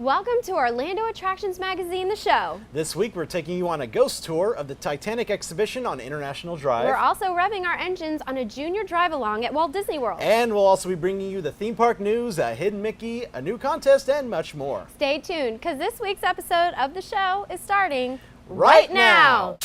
Welcome to Orlando Attractions Magazine, the show. This week we're taking you on a ghost tour of the Titanic exhibition on International Drive. We're also revving our engines on a junior drive-along at Walt Disney World. And we'll also be bringing you the theme park news, a hidden Mickey, a new contest, and much more. Stay tuned, because this week's episode of the show is starting right now.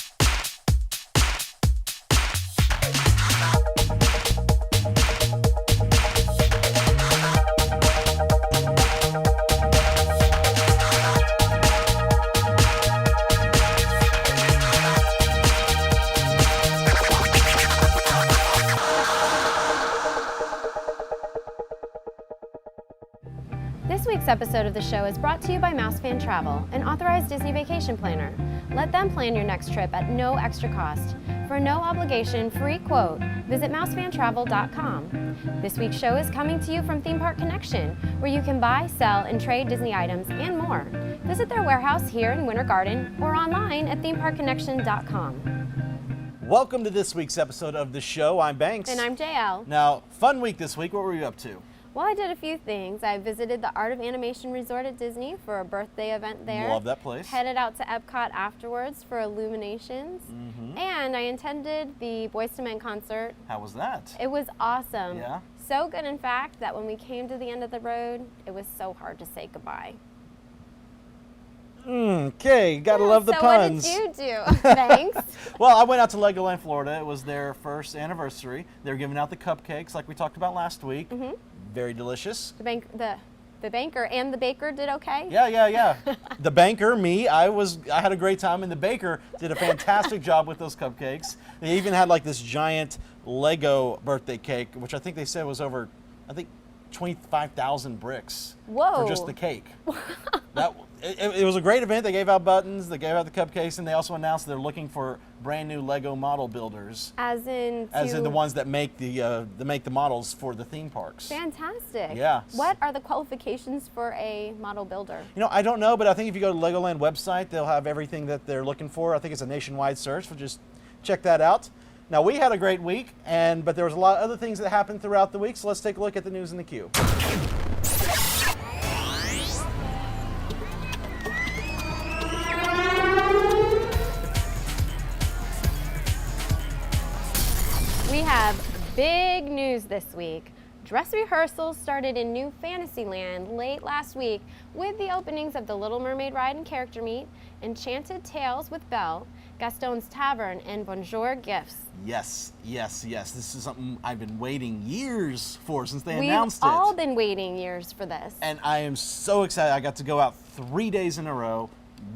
This week's episode of the show is brought to you by Mousefan Travel, an authorized Disney vacation planner. Let them plan your next trip at no extra cost. For no obligation, free quote, visit mousefantravel.com. This week's show is coming to you from Theme Park Connection, where you can buy, sell, and trade Disney items and more. Visit their warehouse here in Winter Garden or online at themeparkconnection.com. Welcome to this week's episode of the show. I'm Banks. And I'm J.L. Now, fun week this week. What were you up to? Well, I did a few things. I visited the Art of Animation Resort at Disney for a birthday event there. Love that place. Headed out to Epcot afterwards for Illuminations. And I attended the Boyz II Men concert. How was that? It was awesome. Yeah? So good, in fact, that when we came to the end of the road, it was so hard to say goodbye. Okay, gotta love the puns. So what did you do? Thanks. Well, I went out to Legoland, Florida. It was their first anniversary. They were giving out the cupcakes like we talked about last week. Very delicious. The banker and the baker did okay? Yeah. The banker, me, I had a great time, and the baker did a fantastic job with those cupcakes. They even had like this giant Lego birthday cake, which I think they said was over, 25,000 bricks. Whoa. For just the cake. It was a great event. They gave out buttons, they gave out the cupcakes, and they also announced they're looking for brand new Lego model builders. As in the ones that make the models for the theme parks. Fantastic. Yeah. What are the qualifications for a model builder? You know, I don't know, but I think if you go to the Legoland website, they'll have everything that they're looking for. I think it's a nationwide search, so just check that out. Now, we had a great week, but there was a lot of other things that happened throughout the week, so let's take a look at the news in the queue. We have big news this week. Dress rehearsals started in New Fantasyland late last week with the openings of the Little Mermaid Ride and Character Meet, Enchanted Tales with Belle, Gaston's Tavern, and Bonjour Gifts. Yes. This is something I've been waiting years for since they announced it. We've all been waiting years for this. And I am so excited. I got to go out 3 days in a row,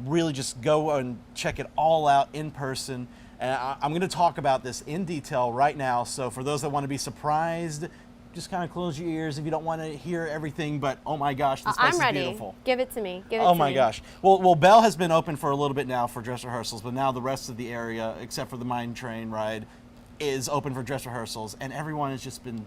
really just go and check it all out in person. And I'm going to talk about this in detail right now. So for those that want to be surprised, just kind of close your ears if you don't want to hear everything. But oh my gosh, this place is beautiful. Give it to me. Oh my gosh. Well, Belle has been open for a little bit now for dress rehearsals, but now the rest of the area, except for the mine train ride, is open for dress rehearsals, and everyone has just been.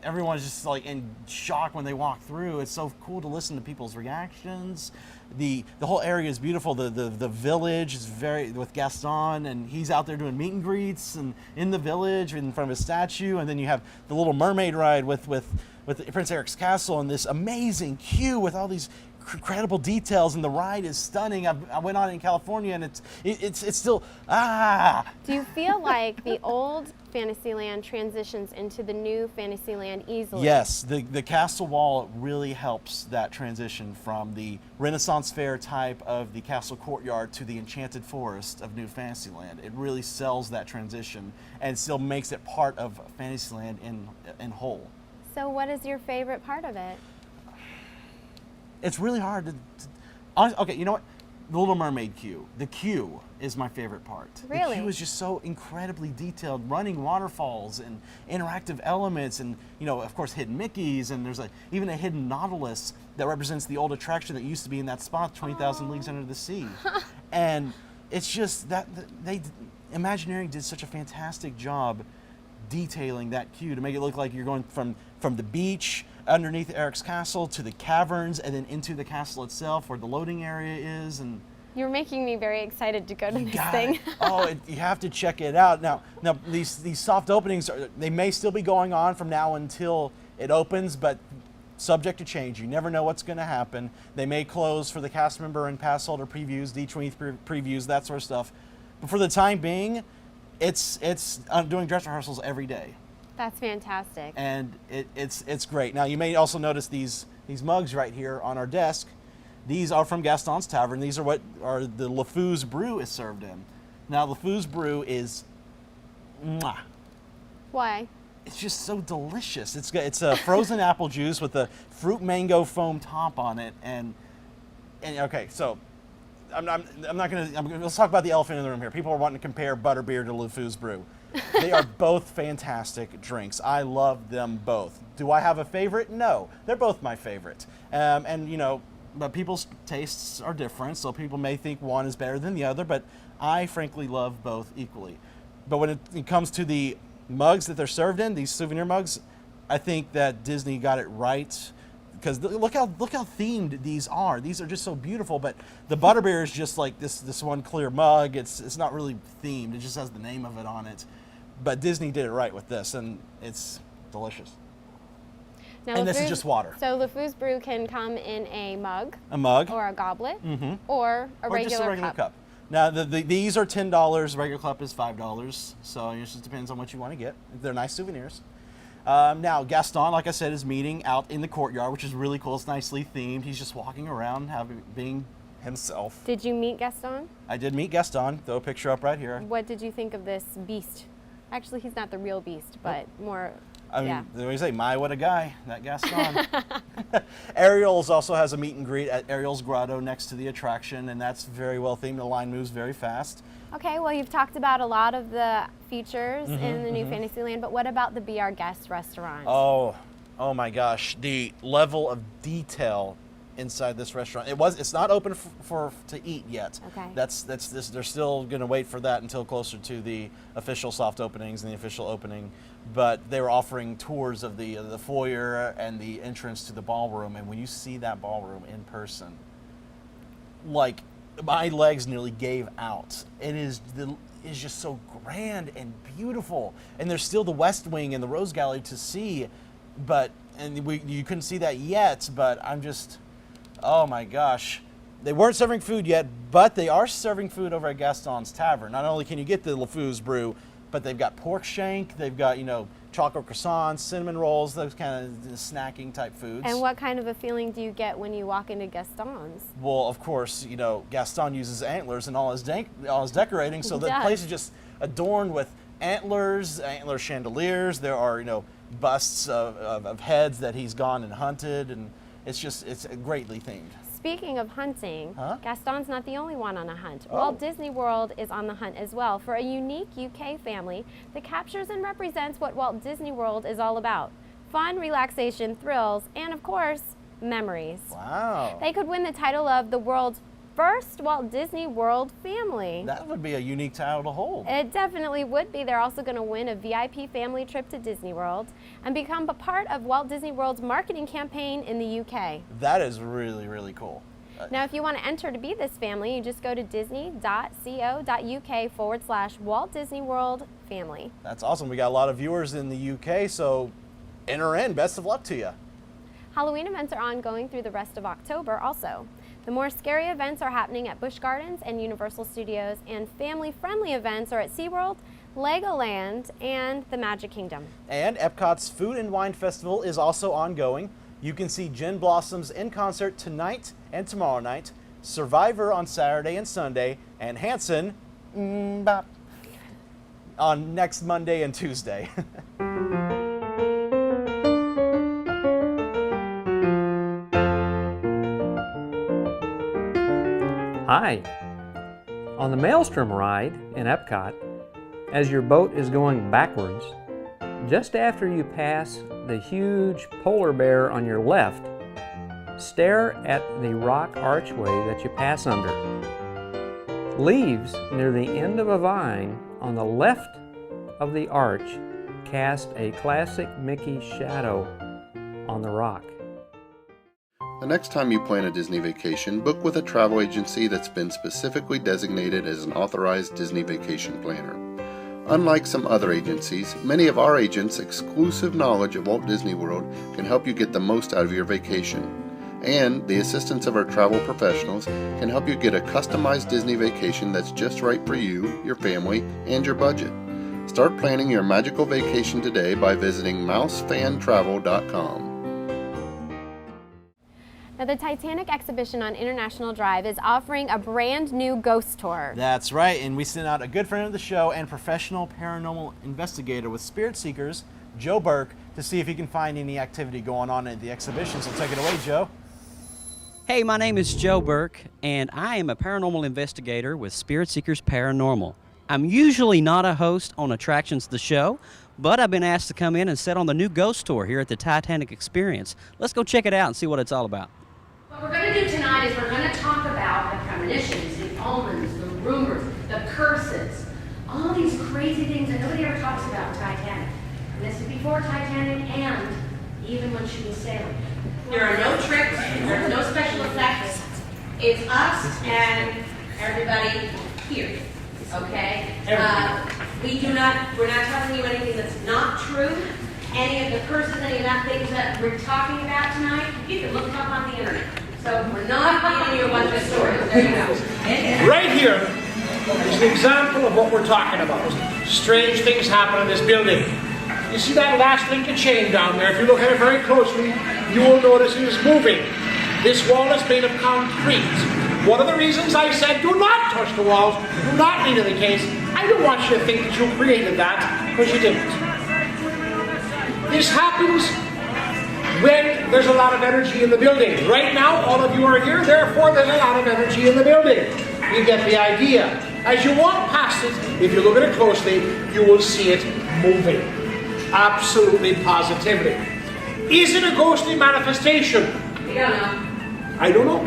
Everyone is just like in shock when they walk through. It's so cool to listen to people's reactions. The whole area is beautiful. The village is with Gaston, and he's out there doing meet and greets and in the village in front of his statue. And then you have the Little Mermaid ride with Prince Eric's castle and this amazing queue with all these incredible details, and the ride is stunning. I went on it in California, and it's still Do you feel like the old Fantasyland transitions into the new Fantasyland easily? Yes, the castle wall really helps that transition from the Renaissance fair type of the castle courtyard to the enchanted forest of New Fantasyland. It really sells that transition and still makes it part of Fantasyland in whole. So what is your favorite part of it? It's really hard to okay, you know what? The Little Mermaid queue. The queue is my favorite part. Really? The queue is just so incredibly detailed, running waterfalls and interactive elements, and of course, hidden Mickeys, and there's even a hidden Nautilus that represents the old attraction that used to be in that spot, 20,000 Leagues Under the Sea. And it's just that Imagineering did such a fantastic job detailing that queue to make it look like you're going from the beach underneath Eric's castle to the caverns and then into the castle itself where the loading area is. And you're making me very excited to go to this thing. You have to check it out. Now these soft openings they may still be going on from now until it opens, but subject to change. You never know what's going to happen. They may close for the cast member and pass holder previews, D23 previews, that sort of stuff. But for the time being, I'm doing dress rehearsals every day. That's fantastic. And it's great. Now, you may also notice these mugs right here on our desk. These are from Gaston's Tavern. These are what the LeFou's Brew is served in. Now, LeFou's Brew is mwah. Why? It's just so delicious. It's a frozen apple juice with a fruit mango foam top on it, and okay, so let's talk about the elephant in the room here. People are wanting to compare butterbeer to LeFou's Brew. They are both fantastic drinks. I love them both. Do I have a favorite? No, they're both my favorite. But people's tastes are different, so people may think one is better than the other, but I frankly love both equally. But when it comes to the mugs that they're served in, these souvenir mugs, I think that Disney got it right, because look how themed these are. These are just so beautiful, but the butterbeer is just like this one clear mug. It's not really themed. It just has the name of it on it. But Disney did it right with this, and it's delicious. Now, and this is just water. So LeFou's Brew can come in a mug, or a goblet, or just a regular cup. Now, these are $10. Regular cup is $5. So it just depends on what you want to get. They're nice souvenirs. Now, Gaston, like I said, is meeting out in the courtyard, which is really cool. It's nicely themed. He's just walking around, being himself. Did you meet Gaston? I did meet Gaston. Throw a picture up right here. What did you think of this beast? Actually, he's not the real beast, but more... I mean, they always say, my, what a guy, that Gaston. Ariel's also has a meet and greet at Ariel's Grotto next to the attraction, and that's very well themed. The line moves very fast. Okay, well, you've talked about a lot of the features in the new Fantasyland, but what about the Be Our Guest restaurant? Oh my gosh, the level of detail inside this restaurant. It's not open to eat yet. Okay. They're still going to wait for that until closer to the official soft openings and the official opening. But they were offering tours of the foyer and the entrance to the ballroom, and when you see that ballroom in person, like, my legs nearly gave out. It is just so grand and beautiful, and there's still the West Wing and the Rose Gallery to see, you couldn't see that yet. But I'm just, oh my gosh. They weren't serving food yet, but they are serving food over at Gaston's Tavern. Not only can you get the LeFou's Brew, but they've got pork shank, they've got, chocolate croissants, cinnamon rolls, those kind of snacking type foods. And what kind of a feeling do you get when you walk into Gaston's? Well, of course, Gaston uses antlers in all his decorating, so the place is just adorned with antler chandeliers. There are, busts of heads that he's gone and hunted, and it's greatly themed. Speaking of hunting, Gaston's not the only one on a hunt. Oh. Walt Disney World is on the hunt as well for a unique UK family that captures and represents what Walt Disney World is all about. Fun, relaxation, thrills, and of course, memories. Wow. They could win the title of the world's first Walt Disney World family. That would be a unique title to hold. It definitely would be. They're also going to win a VIP family trip to Disney World and become a part of Walt Disney World's marketing campaign in the UK. That is really, really cool. Now, if you want to enter to be this family, you just go to disney.co.uk/Walt Disney World family. That's awesome. We got a lot of viewers in the UK, so enter in. Best of luck to you. Halloween events are ongoing through the rest of October also. The more scary events are happening at Busch Gardens and Universal Studios, and family-friendly events are at SeaWorld, Legoland, and the Magic Kingdom. And Epcot's Food and Wine Festival is also ongoing. You can see Gin Blossoms in concert tonight and tomorrow night, Survivor on Saturday and Sunday, and Hanson on next Monday and Tuesday. Hi! On the Maelstrom ride in Epcot, as your boat is going backwards, just after you pass the huge polar bear on your left, stare at the rock archway that you pass under. Leaves near the end of a vine on the left of the arch cast a classic Mickey shadow on the rock. The next time you plan a Disney vacation, book with a travel agency that's been specifically designated as an authorized Disney vacation planner. Unlike some other agencies, many of our agents' exclusive knowledge of Walt Disney World can help you get the most out of your vacation. And the assistance of our travel professionals can help you get a customized Disney vacation that's just right for you, your family, and your budget. Start planning your magical vacation today by visiting mousefantravel.com. Now, the Titanic exhibition on International Drive is offering a brand new ghost tour. That's right, and we sent out a good friend of the show and professional paranormal investigator with Spirit Seekers, Joe Burke, to see if he can find any activity going on at the exhibition. So take it away, Joe. Hey, my name is Joe Burke, and I am a paranormal investigator with Spirit Seekers Paranormal. I'm usually not a host on Attractions the Show, but I've been asked to come in and sit on the new ghost tour here at the Titanic Experience. Let's go check it out and see what it's all about. What we're going to do tonight is we're going to talk about the premonitions, the omens, the rumors, the curses, all these crazy things that nobody ever talks about in Titanic. And this is before Titanic and even when she was sailing. There are no tricks, there's no special effects. It's us and everybody here, okay? We're not telling you anything that's not true. Any of the curses, any of that things that we're talking about tonight, you can look them up on the internet. So we're not giving you a bunch of stories. There you go. Right here is an example of what we're talking about. Strange things happen in this building. You see that last link of chain down there? If you look at it very closely, you will notice it is moving. This wall is made of concrete. One of the reasons I said do not touch the walls, do not lean in the case, I don't want you to think that you created that, because you didn't. This happens when there's a lot of energy in the building. Right now, all of you are here, therefore there's a lot of energy in the building. You get the idea. As you walk past it, if you look at it closely, you will see it moving. Absolutely, positively. Is it a ghostly manifestation? We don't know. I don't know.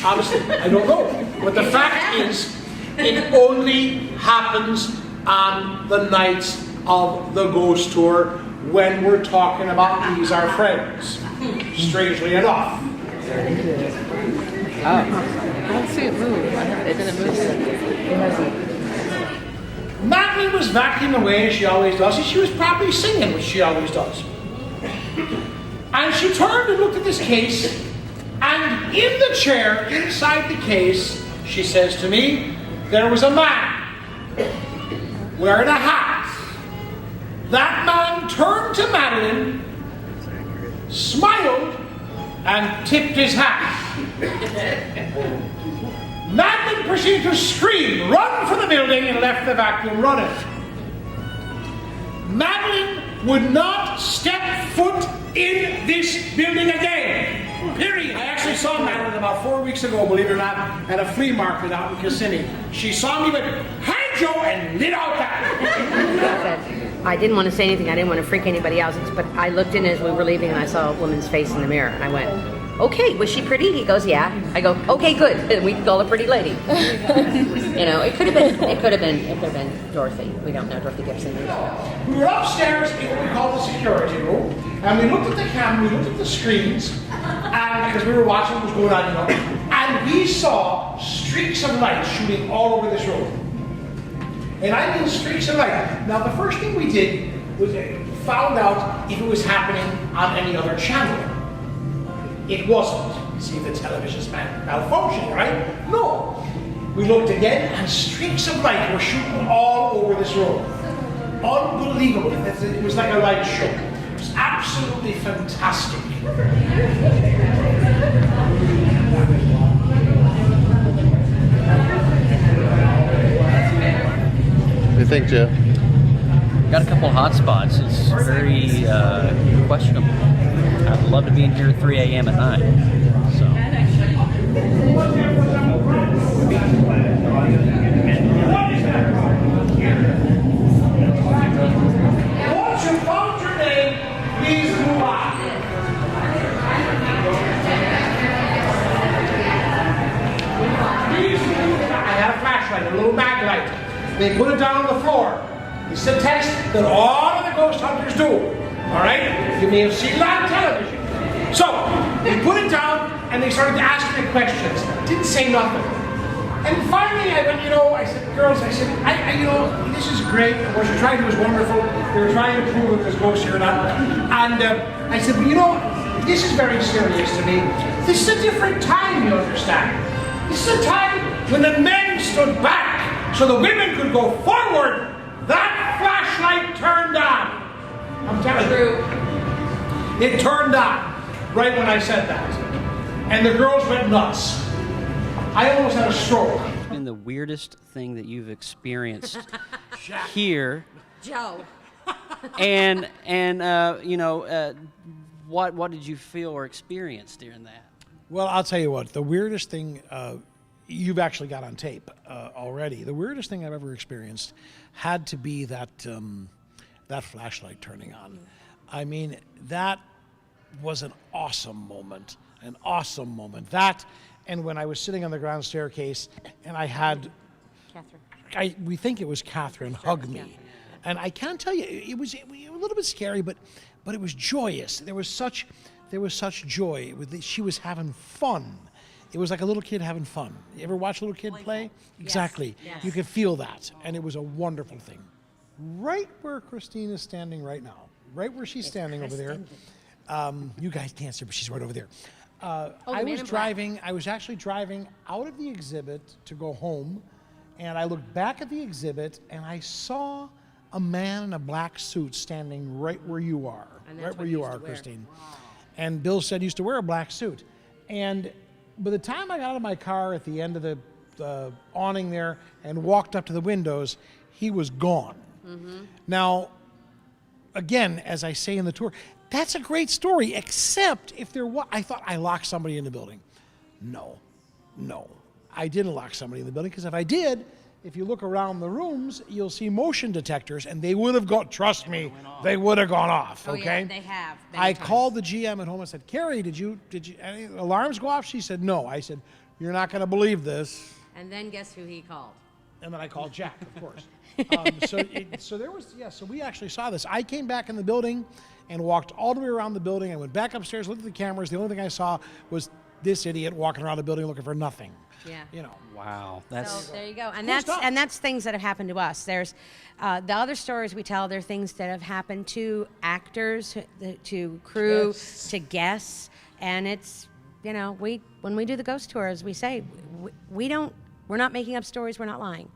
Honestly, I don't know. But the fact is, it only happens on the nights of the ghost tour when we're talking about these our friends. Strangely enough. I don't see it move. It didn't move. It hasn't. Madeline was vacuuming away as she always does, and she was probably singing, which she always does. And she turned and looked at this case, and in the chair, inside the case, she says to me, there was a man wearing a hat. That man turned to Madeline, smiled, and tipped his hat. Madeline proceeded to scream, run for the building, and left the vacuum running. Madeline would not step foot in this building again. Period. I actually saw Madeline about 4 weeks ago, believe it or not, at a flea market out in Kissimmee. She saw me, but hi Joe, and lit out that. I didn't want to say anything. I didn't want to freak anybody else. But I looked in as we were leaving, and I saw a woman's face in the mirror, and I went, "Okay, was she pretty?" He goes, "Yeah." I go, "Okay, good. And we can call her pretty lady." You know, it could have been Dorothy. We don't know Dorothy Gibson. We were upstairs in what we call the security room, and we looked at the camera, we looked at the screens, and because we were watching what was going on, you know, and we saw streaks of light shooting all over this room. And I mean streaks of light. Now, the first thing we did was found out if it was happening on any other channel. It wasn't. See if the television's malfunctioning, right? No. We looked again, and streaks of light were shooting all over this room. Unbelievable. It was like a light show. It was absolutely fantastic. What do you think, Jeff? Got a couple hot spots. It's very questionable. I'd love to be in here at 3 a.m. at night. So. Once you found your name, please move on. I had a flashlight, a little mag light. They put it down on the floor. It's a test that all of the ghost hunters do. All right? You may have seen that on television. So, they put it down and they started to ask me questions. Didn't say nothing. And finally, I went, I said, girls, I said, this is great. What you're trying to do is wonderful. They were trying to prove if there's ghosts here or not. And I said, but this is very serious to me. This is a different time, you understand. This is a time when the men stood back so the women could go forward. That flashlight turned on. I'm telling you. It turned on right when I said that. And the girls went nuts. I almost had a stroke. It's been the weirdest thing that you've experienced here. Joe. And what did you feel or experience during that? Well, I'll tell you what, the weirdest thing you've actually got on tape already. The weirdest thing I've ever experienced had to be that flashlight turning on. I mean, that was an awesome moment. An awesome moment. That, and when I was sitting on the ground staircase and I had, Catherine. we think it was Catherine, hug me. And I can't tell you, it was a little bit scary, but it was joyous. There was such joy. She was having fun. It was like a little kid having fun. You ever watch a little kid play? Exactly. Yes. You could feel that, and it was a wonderful thing. Right where Christine is standing right now, right where she's standing over there. You guys can't see, but she's right over there. I was actually driving out of the exhibit to go home, and I looked back at the exhibit, and I saw a man in a black suit standing right where you are, right where you are, Christine. Wow. And Bill said he used to wear a black suit. And by the time I got out of my car at the end of the awning there and walked up to the windows, he was gone. Mm-hmm. Now, again, as I say in the tour, that's a great story, except if there was, I thought I locked somebody in the building. No, I didn't lock somebody in the building, because if I did, if you look around the rooms, you'll see motion detectors, and they would have gone, trust me, they would have gone off, okay? Oh, yeah, they have. I called the GM at home and said, Carrie, did you, any alarms go off? She said, no. I said, you're not going to believe this. And then guess who he called? And then I called Jack, of course. So we actually saw this. I came back in the building and walked all the way around the building. I went back upstairs, looked at the cameras. The only thing I saw was this idiot walking around the building looking for nothing. Yeah. Wow. So there you go. And cool stuff. that's things that have happened to us. There's the other stories we tell. They're things that have happened to actors, to crew, to guests, and it's when we do the ghost tours, we say we're not making up stories. We're not lying.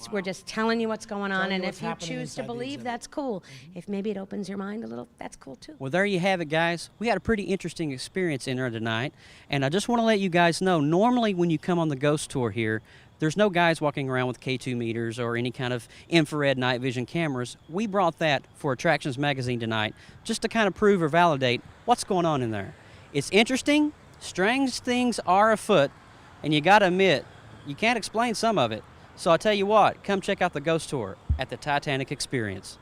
We're just telling you what's going on, and if you choose to believe, that's cool. Mm-hmm. If maybe it opens your mind a little, that's cool too. Well, there you have it, guys. We had a pretty interesting experience in there tonight, and I just want to let you guys know, normally when you come on the ghost tour here, there's no guys walking around with K2 meters or any kind of infrared night vision cameras. We brought that for Attractions Magazine tonight just to kind of prove or validate what's going on in there. It's interesting. Strange things are afoot, and you got to admit, you can't explain some of it. So I'll tell you what, come check out the ghost tour at the Titanic Experience.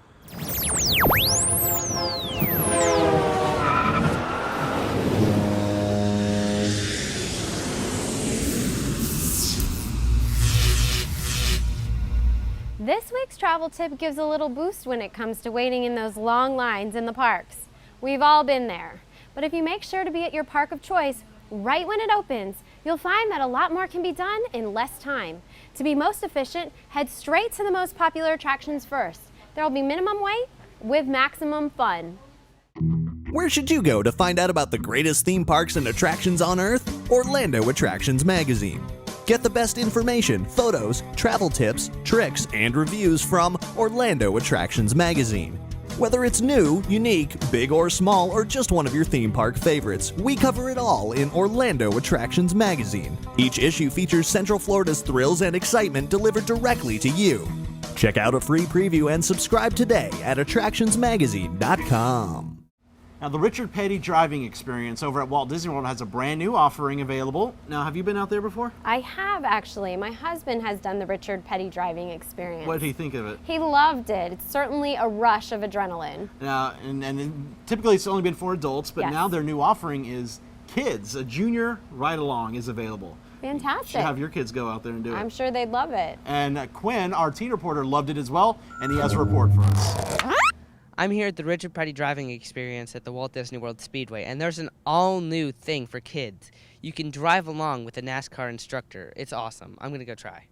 This week's travel tip gives a little boost when it comes to waiting in those long lines in the parks. We've all been there. But if you make sure to be at your park of choice right when it opens, you'll find that a lot more can be done in less time. To be most efficient, head straight to the most popular attractions first. There will be minimum wait with maximum fun. Where should you go to find out about the greatest theme parks and attractions on Earth? Orlando Attractions Magazine. Get the best information, photos, travel tips, tricks, and reviews from Orlando Attractions Magazine. Whether it's new, unique, big or small, or just one of your theme park favorites, we cover it all in Orlando Attractions Magazine. Each issue features Central Florida's thrills and excitement delivered directly to you. Check out a free preview and subscribe today at attractionsmagazine.com. Now, the Richard Petty driving experience over at Walt Disney World has a brand new offering available. Now, have you been out there before? I have, actually. My husband has done the Richard Petty driving experience. What did he think of it? He loved it. It's certainly a rush of adrenaline. Now, and typically it's only been for adults, but now their new offering is kids. A junior ride-along is available. Fantastic. You should have your kids go out there and do it. I'm sure they'd love it. And Quinn, our teen reporter, loved it as well, and he has a report for us. I'm here at the Richard Petty Driving Experience at the Walt Disney World Speedway, and there's an all-new thing for kids. You can drive along with a NASCAR instructor. It's awesome. I'm going to go try.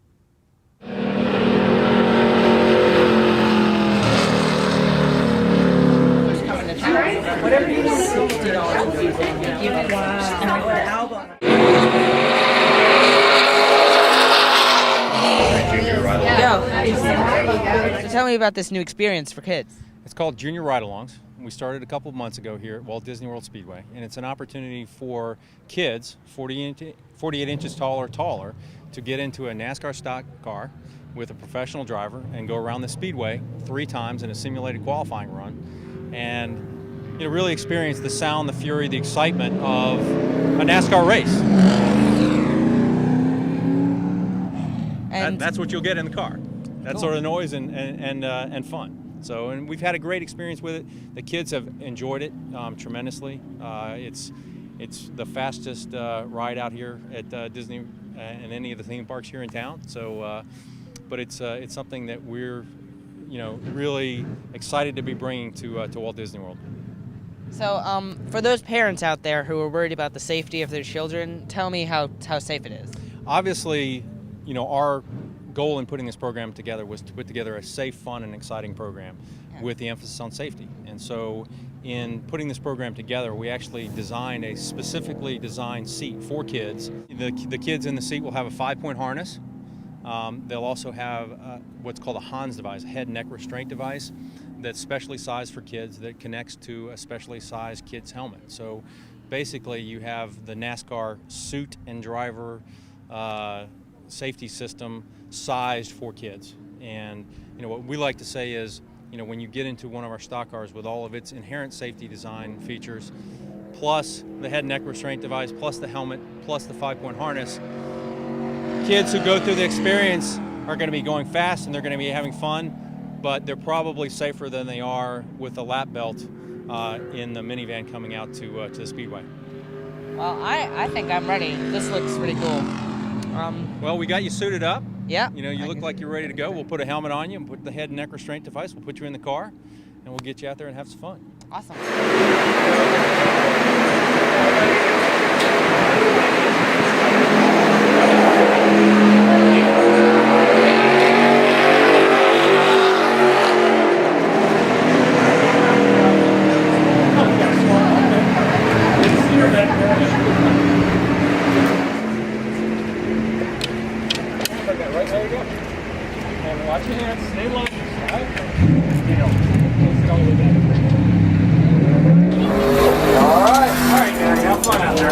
Whatever you want, $60. So tell me about this new experience for kids. It's called Junior Ride-Alongs. We started a couple of months ago here at Walt Disney World Speedway, and it's an opportunity for kids 48 inches tall or taller to get into a NASCAR stock car with a professional driver and go around the speedway 3 times in a simulated qualifying run, and really experience the sound, the fury, the excitement of a NASCAR race. And that's what you'll get in the car. That cool. sort of noise and fun. So, and we've had a great experience with it. The kids have enjoyed it tremendously. It's the fastest ride out here at Disney and any of the theme parks here in town. So, but it's something that we're, really excited to be bringing to Walt Disney World. So, for those parents out there who are worried about the safety of their children, tell me how safe it is. Obviously, our goal in putting this program together was to put together a safe, fun, and exciting program with the emphasis on safety. And so in putting this program together, we actually designed a specifically designed seat for kids. The kids in the seat will have a 5-point harness. They'll also have what's called a HANS device, a head neck restraint device, that's specially sized for kids that connects to a specially sized kid's helmet. So basically you have the NASCAR suit and driver safety system sized for kids. And what we like to say is, when you get into one of our stock cars with all of its inherent safety design features, plus the head neck restraint device, plus the helmet, plus the 5-point harness, kids who go through the experience are going to be going fast and they're going to be having fun, but they're probably safer than they are with a lap belt in the minivan coming out to the Speedway. Well, I think I'm ready. This looks pretty cool. Well, we got you suited up. Yeah. You look like you're ready to go. We'll put a helmet on you and put the head and neck restraint device. We'll put you in the car, and we'll get you out there and have some fun. Awesome. Watch your hands, stay low. All right, Gary, have fun out there.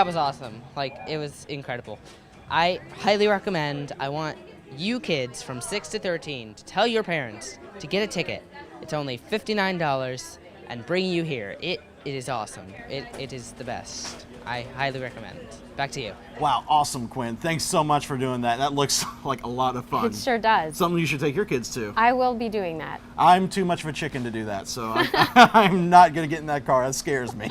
That was awesome. Like, it was incredible. I highly recommend. I want you kids from 6 to 13 to tell your parents to get a ticket. It's only $59 and bring you here. It is awesome. It is the best. I highly recommend. Back to you. Wow, awesome, Quinn. Thanks so much for doing that. That looks like a lot of fun. It sure does. Something you should take your kids to. I will be doing that. I'm too much of a chicken to do that, so I'm not going to get in that car. That scares me.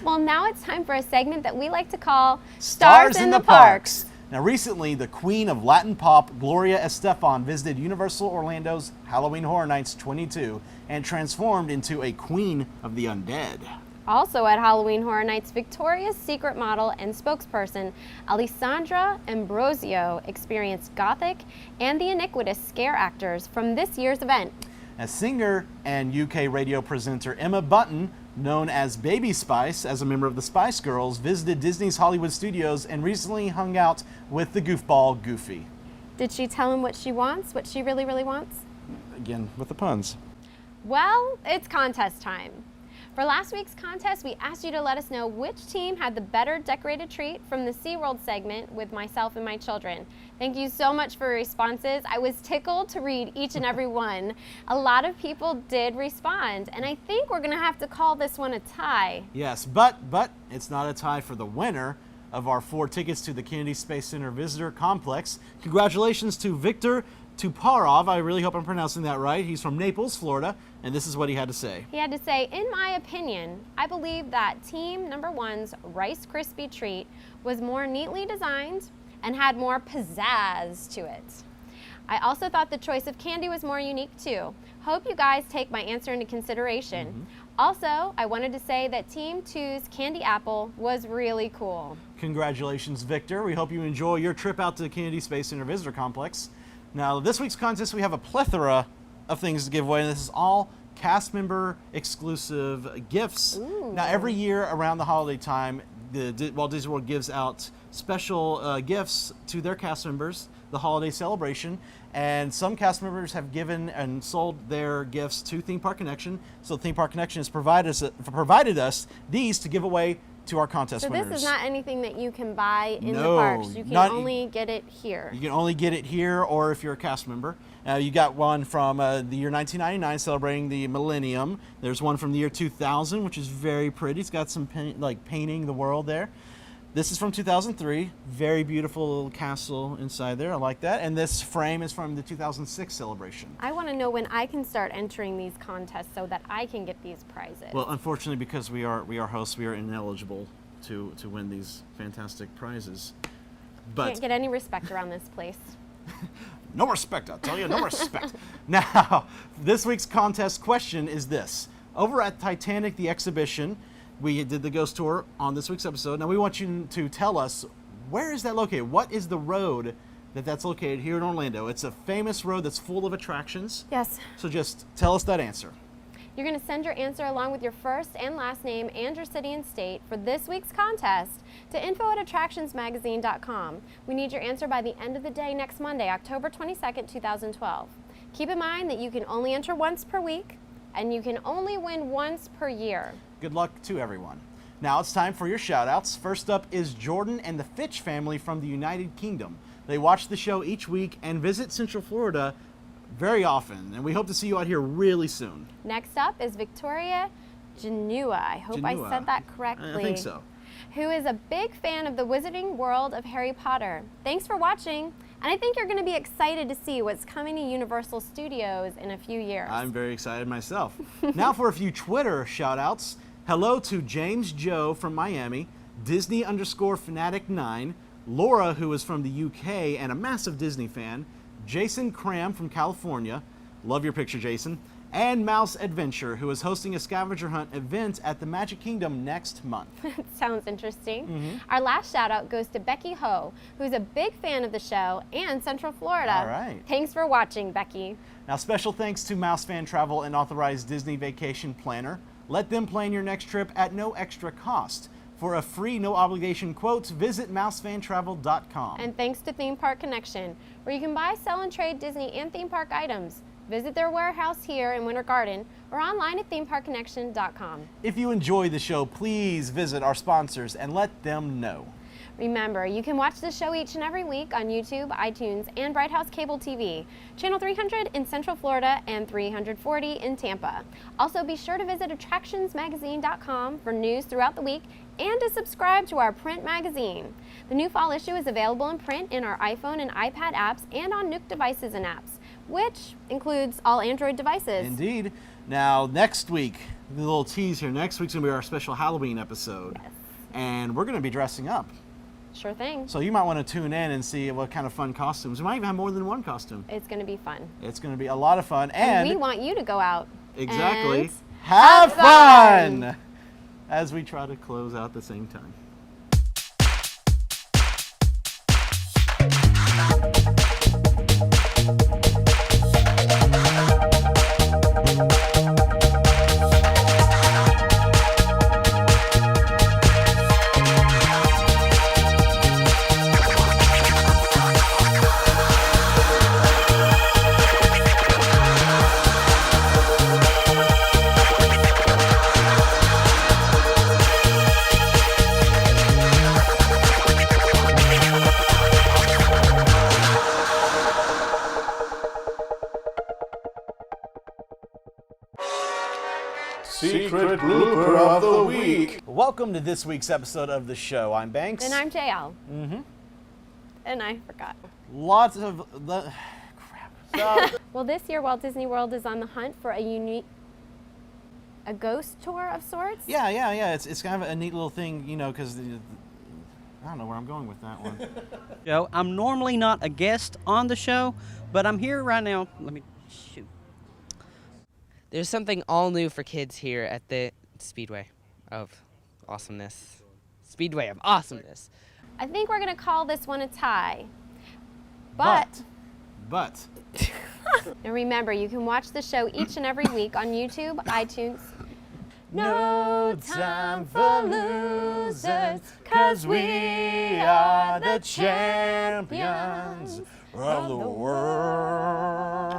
Well, now it's time for a segment that we like to call Stars in the Parks. Now, recently, the queen of Latin pop, Gloria Estefan, visited Universal Orlando's Halloween Horror Nights 22 and transformed into a queen of the undead. Also at Halloween Horror Nights, Victoria's Secret model and spokesperson Alessandra Ambrosio experienced gothic and the iniquitous scare actors from this year's event. As singer and UK radio presenter Emma Bunton, known as Baby Spice as a member of the Spice Girls, visited Disney's Hollywood studios and recently hung out with the goofball Goofy. Did she tell him what she wants, what she really, really wants? Again, with the puns. Well, it's contest time. For last week's contest, we asked you to let us know which team had the better decorated treat from the SeaWorld segment with myself and my children. Thank you so much for your responses. I was tickled to read each and every one. A lot of people did respond, and I think we're gonna have to call this one a tie. Yes, but it's not a tie for the winner of our 4 tickets to the Kennedy Space Center Visitor Complex. Congratulations to Victor Tuparov. I really hope I'm pronouncing that right. He's from Naples, Florida, and this is what he had to say. He had to say, in my opinion, I believe that team number 1's Rice Krispie treat was more neatly designed and had more pizzazz to it. I also thought the choice of candy was more unique too. Hope you guys take my answer into consideration. Also, I wanted to say that Team 2's Candy Apple was really cool. Congratulations, Victor. We hope you enjoy your trip out to the Kennedy Space Center Visitor Complex. Now, this week's contest, we have a plethora of things to give away, and this is all cast member exclusive gifts. Ooh. Now, every year around the holiday time, the Walt Disney World gives out special gifts to their cast members, the holiday celebration, and some cast members have given and sold their gifts to Theme Park Connection. So Theme Park Connection has provided us these to give away to our contest winners. So this is not anything that you can buy in the No, parks. You can only get it here. You can only get it here or if you're a cast member. You got one from the year 1999 celebrating the millennium. There's one from the year 2000, which is very pretty. It's got some painting the world there. This is from 2003. Very beautiful little castle inside there. I like that. And this frame is from the 2006 celebration. I want to know when I can start entering these contests so that I can get these prizes. Well, unfortunately, because we are hosts, we are ineligible to win these fantastic prizes. But can't get any respect around this place. no respect, I'll tell you, no respect. Now, this week's contest question is this. Over at Titanic, the exhibition, we did the ghost tour on this week's episode. Now we want you to tell us, where is that located? What is the road that's located here in Orlando? It's a famous road that's full of attractions. Yes. So just tell us that answer. You're going to send your answer along with your first and last name and your city and state for this week's contest to info@attractionsmagazine.com. We need your answer by the end of the day next Monday, October 22nd, 2012. Keep in mind that you can only enter once per week and you can only win once per year. Good luck to everyone. Now it's time for your shout-outs. First up is Jordan and the Fitch family from the United Kingdom. They watch the show each week and visit Central Florida very often, and we hope to see you out here really soon. Next up is Victoria Genua. I hope I said that correctly. I think so. Who is a big fan of the Wizarding World of Harry Potter. Thanks for watching, and I think you're going to be excited to see what's coming to Universal Studios in a few years. I'm very excited myself. Now for a few Twitter shout-outs. Hello to James Joe from Miami, Disney_Fanatic9, Laura, who is from the UK and a massive Disney fan, Jason Cram from California, love your picture, Jason, and Mouse Adventure, who is hosting a scavenger hunt event at the Magic Kingdom next month. Sounds interesting. Our last shout out goes to Becky Ho, who's a big fan of the show and Central Florida. All right. Thanks for watching, Becky. Now, special thanks to Mouse Fan Travel and Authorized Disney Vacation Planner. Let them plan your next trip at no extra cost. For a free, no-obligation quote, visit mousefantravel.com. And thanks to Theme Park Connection, where you can buy, sell, and trade Disney and theme park items. Visit their warehouse here in Winter Garden or online at themeparkconnection.com. If you enjoy the show, please visit our sponsors and let them know. Remember, you can watch the show each and every week on YouTube, iTunes, and Bright House Cable TV, channel 300 in Central Florida and 340 in Tampa. Also, be sure to visit attractionsmagazine.com for news throughout the week and to subscribe to our print magazine. The new fall issue is available in print in our iPhone and iPad apps and on Nook devices and apps, which includes all Android devices. Indeed. Now, next week, the little tease here, next week's going to be our special Halloween episode. Yes. And we're going to be dressing up. Sure thing. So you might want to tune in and see what kind of fun costumes. We might even have more than one costume. It's going to be fun. It's going to be a lot of fun. And we want you to go out. Exactly. And have fun! As we try to close out at the same time. Secret Blooper of the Week. Welcome to this week's episode of the show. I'm Banks. And I'm J.L. And I forgot. Lots of... crap. So, Well, this year Walt Disney World is on the hunt for a ghost tour of sorts. yeah. It's kind of a neat little thing, you know, because I don't know where I'm going with that one. Joe, I'm normally not a guest on the show, but I'm here right now. Let me shoot. There's something all new for kids here at the Speedway of Awesomeness. Speedway of Awesomeness. I think we're going to call this one a tie. But now remember, you can watch the show each and every week on YouTube, iTunes. No time for losers, 'cause we are the champions of the world.